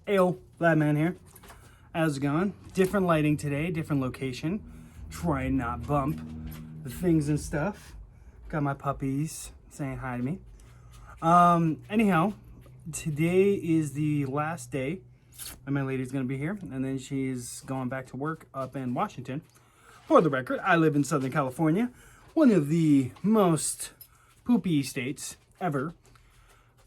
Ayo, Ladman here. How's it going? Different lighting today, different location. Try and not bump the things and stuff. Got my puppies saying hi to me. Anyhow, today is the last day and my lady's gonna be here, and then she's going back to work up in Washington. For the record, I live in Southern California, one of the most poopy states ever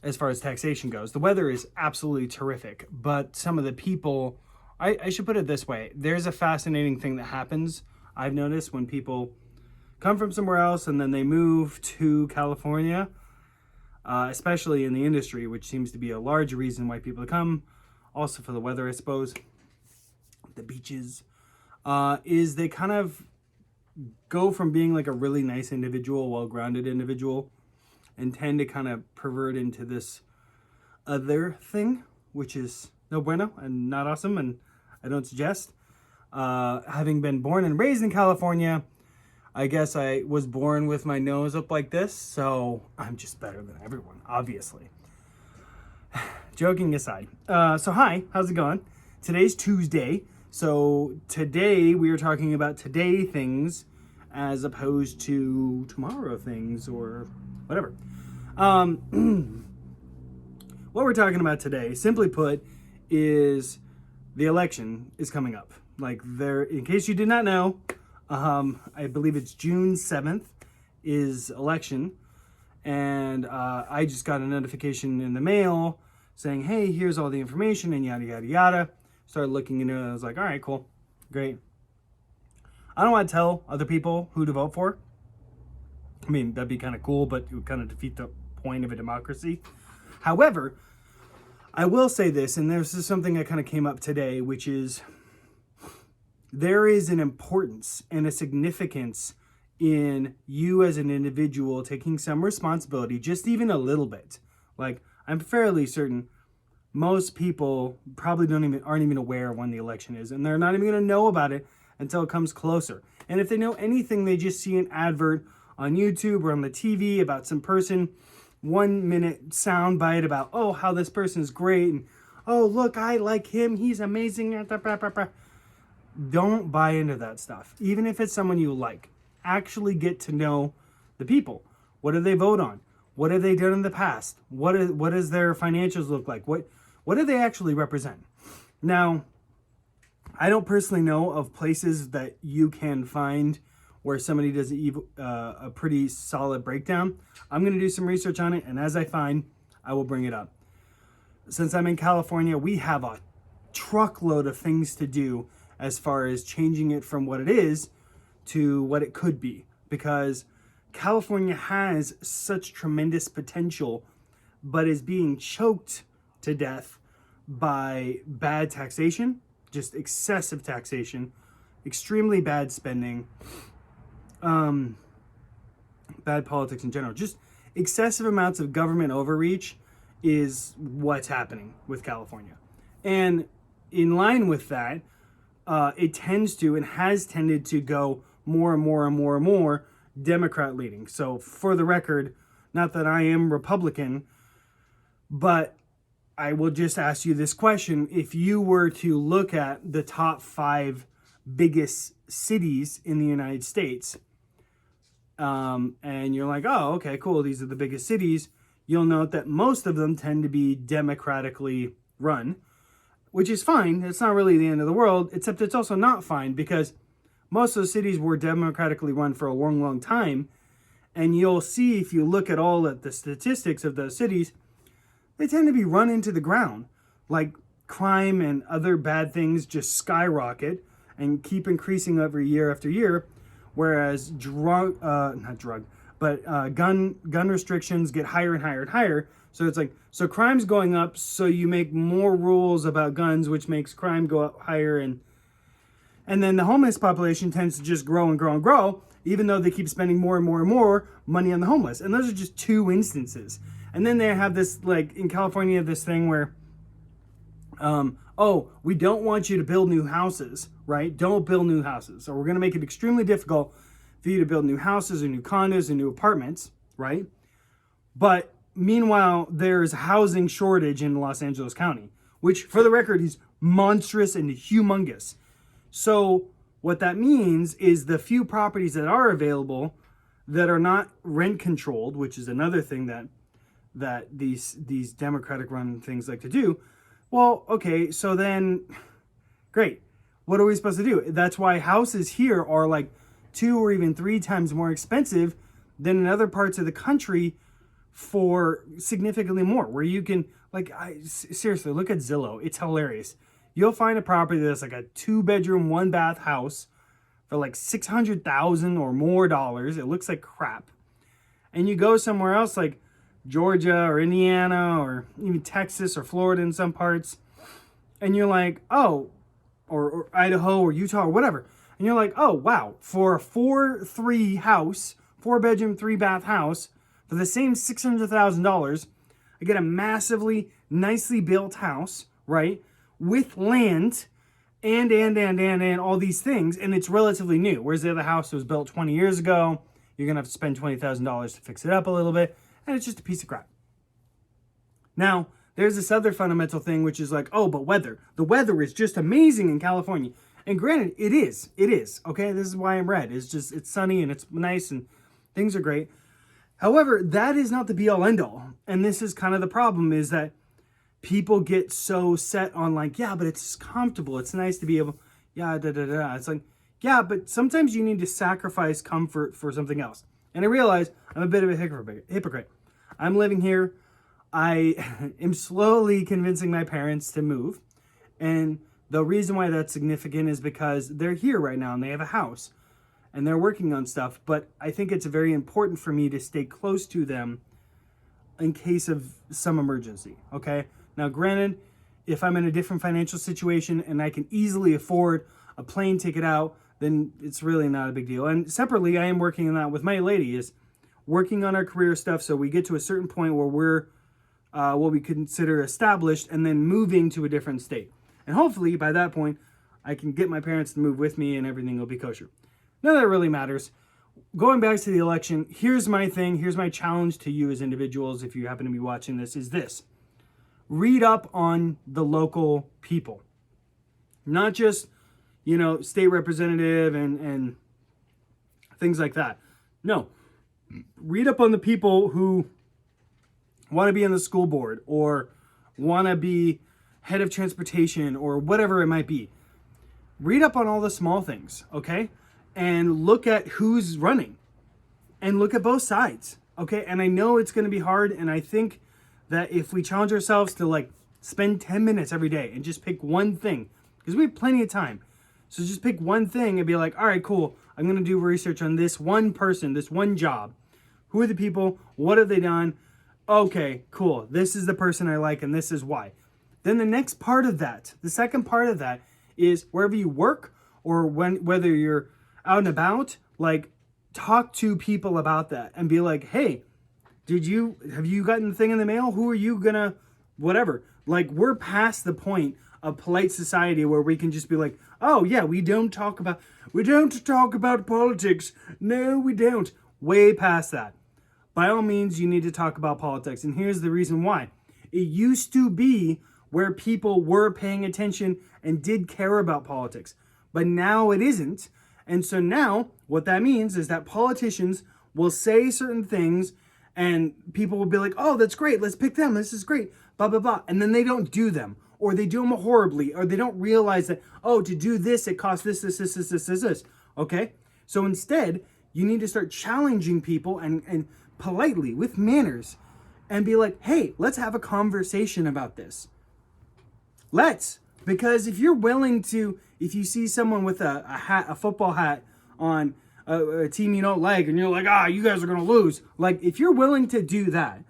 as far as taxation goes. The weather is absolutely terrific, but some of the people, I should put it this way, there's a fascinating thing that happens, I've noticed, when people come from somewhere else and then they move to California, especially in the industry, which seems to be a large reason why people come, also for the weather, I suppose, the beaches, is they kind of go from being like a really nice individual, well-grounded individual, and tend to kind of pervert into this other thing, which is no bueno and not awesome, and I don't suggest. Having been born and raised in California, I guess I was born with my nose up like this, so I'm just better than everyone, obviously. Joking aside. So hi, how's it going? Today's Tuesday, so today we are talking about today things as opposed to tomorrow things or whatever. What we're talking about today, simply put, is the election is coming up. Like, there, in case you did not know, I believe it's June 7th is election, and I just got a notification in the mail saying, hey, here's all the information and yada yada yada. Started looking into it, and I was like, all right, cool, great. I don't want to tell other people who to vote for. I mean, that'd be kind of cool, but it would kind of defeat the point of a democracy. However, I will say this, and this is something that kind of came up today, which is there is an importance and a significance in you as an individual taking some responsibility, just even a little bit. Like, I'm fairly certain most people probably aren't even aware when the election is, and they're not even going to know about it until it comes closer. And if they know anything, they just see an advert on YouTube or on the TV about some person, 1 minute sound bite about, oh, how this person is great, and oh, look, I like him, he's amazing. Don't buy into that stuff, even if it's someone you like. Actually get to know the people. What do they vote on? What have they done in the past? What does their financials look like? What do they actually represent? Now, I don't personally know of places that you can find where somebody does a pretty solid breakdown. I'm going to do some research on it, and as I find, I will bring it up. Since I'm in California, we have a truckload of things to do as far as changing it from what it is to what it could be, because California has such tremendous potential, but is being choked to death by bad taxation, just excessive taxation, extremely bad spending, bad politics in general. Just excessive amounts of government overreach is what's happening with California. And in line with that, it tends to and has tended to go more and more and more and more Democrat leading. So for the record, not that I am Republican, but I will just ask you this question. If you were to look at the top 5 biggest cities in the United States, and you're like, oh, okay, cool, these are the biggest cities, you'll note that most of them tend to be democratically run, which is fine. It's not really the end of the world, except it's also not fine because most of the cities were democratically run for a long, long time. And you'll see, if you look at all of the statistics of those cities, they tend to be run into the ground. Like, crime and other bad things just skyrocket and keep increasing every year after year. Whereas gun restrictions get higher and higher and higher. So it's like, so crime's going up, so you make more rules about guns, which makes crime go up higher, and then the homeless population tends to just grow and grow and grow, even though they keep spending more and more and more money on the homeless. And those are just 2 instances. And then they have this, like in California, this thing where, oh, we don't want you to build new houses, right? Don't build new houses. So we're going to make it extremely difficult for you to build new houses or new condos and new apartments, right? But meanwhile, there's housing shortage in Los Angeles County, which for the record is monstrous and humongous. So what that means is the few properties that are available that are not rent controlled, which is another thing that these Democratic run things like to do. Well, okay, so then great. What are we supposed to do? That's why houses here are like 2 or even 3 times more expensive than in other parts of the country for significantly more, where you can, like, seriously, look at Zillow. It's hilarious. You'll find a property that's like a 2-bedroom, 1-bath house for like $600,000 or more dollars. It looks like crap. And you go somewhere else like Georgia or Indiana or even Texas or Florida in some parts, and you're like, oh, or Idaho or Utah or whatever. And you're like, oh, wow, for a 4-3 house, 4-bedroom, 3-bath house, for the same $600,000, I get a massively, nicely built house, right, with land and all these things, and it's relatively new. Whereas the other house was built 20 years ago, you're going to have to spend $20,000 to fix it up a little bit, and it's just a piece of crap. Now, there's this other fundamental thing, which is like, oh, but weather. The weather is just amazing in California. And granted, it is, okay? This is why I'm red. It's sunny and it's nice and things are great. However, that is not the be all end all. And this is kind of the problem, is that people get so set on like, yeah, but it's comfortable. It's nice to be able, yeah, It's like, yeah, but sometimes you need to sacrifice comfort for something else. And I realize I'm a bit of a hypocrite. I'm living here. I am slowly convincing my parents to move. And the reason why that's significant is because they're here right now and they have a house and they're working on stuff. But I think it's very important for me to stay close to them in case of some emergency, okay? Now, granted, if I'm in a different financial situation and I can easily afford a plane ticket out, then it's really not a big deal. And separately, I am working on that with my lady, is working on our career stuff so we get to a certain point where we're what we consider established, and then moving to a different state. And hopefully by that point, I can get my parents to move with me and everything will be kosher. None of that really matters. Going back to the election, here's my thing. Here's my challenge to you as individuals, if you happen to be watching this, is this. Read up on the local people. Not just, state representative and things like that. No. Read up on the people who want to be on the school board or want to be head of transportation or whatever it might be. Read up on all the small things, okay? And look at who's running and look at both sides, okay? And I know it's going to be hard, and I think that if we challenge ourselves to like spend 10 minutes every day and just pick one thing, because we have plenty of time. So just pick one thing and be like, all right, cool. I'm going to do research on this one person, this one job. Who are the people? What have they done? Okay, cool. This is the person I like, and this is why. Then the next part of that, the second part of that, is wherever you work or whether you're out and about, like, talk to people about that and be like, hey, have you gotten the thing in the mail? Who are you gonna, whatever. Like, we're past the point of polite society where we can just be like, oh yeah, we don't talk about politics. No, we don't. Way past that. By all means, you need to talk about politics. And here's the reason why. It used to be where people were paying attention and did care about politics. But now it isn't. And so now what that means is that politicians will say certain things and people will be like, oh, that's great. Let's pick them. This is great. Blah, blah, blah. And then they don't do them, or they do them horribly, or they don't realize that, oh, to do this, it costs this. Okay? So instead, you need to start challenging people and politely, with manners, and be like, hey, let's have a conversation about this. Because if you're willing to, if you see someone with a football hat on a team you don't like, and you're like, you guys are going to lose. Like, if you're willing to do that,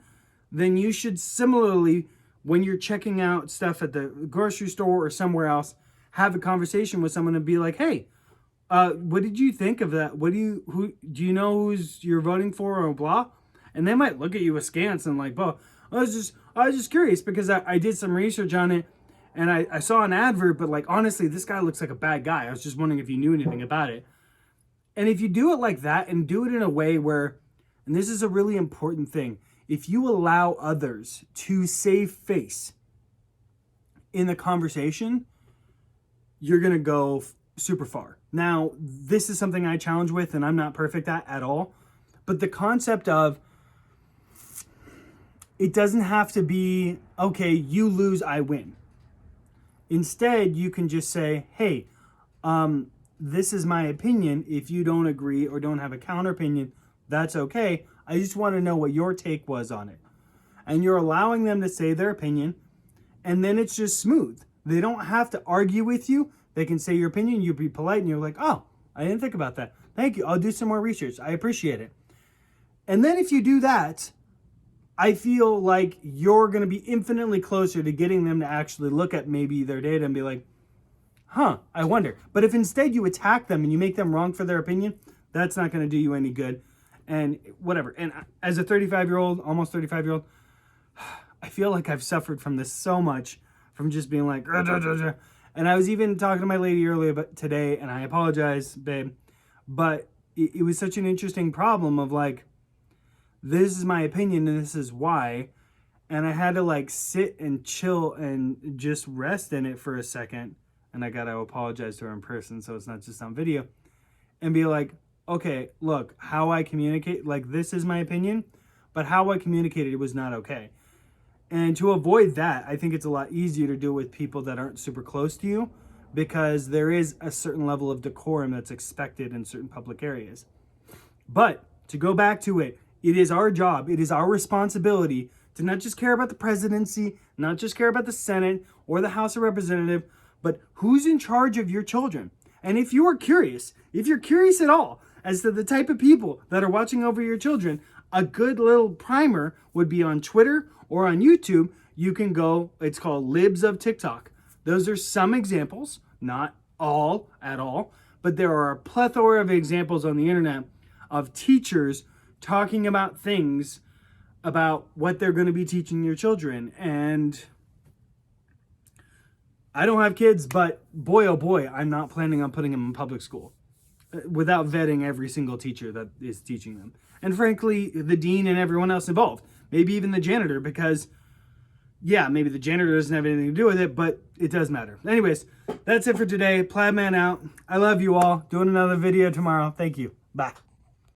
then you should similarly, when you're checking out stuff at the grocery store or somewhere else, have a conversation with someone and be like, hey, what did you think of that? Do you know who's you're voting for or blah? And they might look at you askance and like, well, I was just curious because I did some research on it and I saw an advert, but like, honestly, this guy looks like a bad guy. I was just wondering if you knew anything about it. And if you do it like that and do it in a way where, and this is a really important thing, if you allow others to save face in the conversation, you're going to go super far. Now, this is something I challenge with, and I'm not perfect at all. But the concept of it doesn't have to be, okay, you lose, I win. Instead, you can just say, hey, this is my opinion. If you don't agree or don't have a counter opinion, that's okay. I just want to know what your take was on it. And you're allowing them to say their opinion, and then it's just smooth. They don't have to argue with you. They can say your opinion, you be polite, and you're like, oh, I didn't think about that. Thank you. I'll do some more research. I appreciate it. And then if you do that, I feel like you're going to be infinitely closer to getting them to actually look at maybe their data and be like, huh, I wonder. But if instead you attack them and you make them wrong for their opinion, that's not going to do you any good. And whatever. And as a 35-year-old, almost 35-year-old, I feel like I've suffered from this so much, from just being like, and I was even talking to my lady earlier today, and I apologize, babe, but it was such an interesting problem of like, this is my opinion and this is why. And I had to like sit and chill and just rest in it for a second. And I got to apologize to her in person, so it's not just on video. And be like, okay, look, how I communicate, like this is my opinion, but how I communicated it was not okay. And to avoid that, I think it's a lot easier to do with people that aren't super close to you, because there is a certain level of decorum that's expected in certain public areas. But to go back to it, it is our job, it is our responsibility to not just care about the presidency, not just care about the Senate or the House of Representatives, but who's in charge of your children. And if you are curious, if you're curious at all as to the type of people that are watching over your children, a good little primer would be on Twitter or on YouTube. You can go, it's called Libs of TikTok. Those are some examples, not all at all, but there are a plethora of examples on the internet of teachers talking about things about what they're going to be teaching your children. And I don't have kids, but boy, oh boy, I'm not planning on putting them in public school without vetting every single teacher that is teaching them. And frankly, the dean and everyone else involved, maybe even the janitor, because yeah, maybe the janitor doesn't have anything to do with it, but it does matter. Anyways, that's it for today. Plaid Man out. I love you all. Doing another video tomorrow. Thank you. Bye.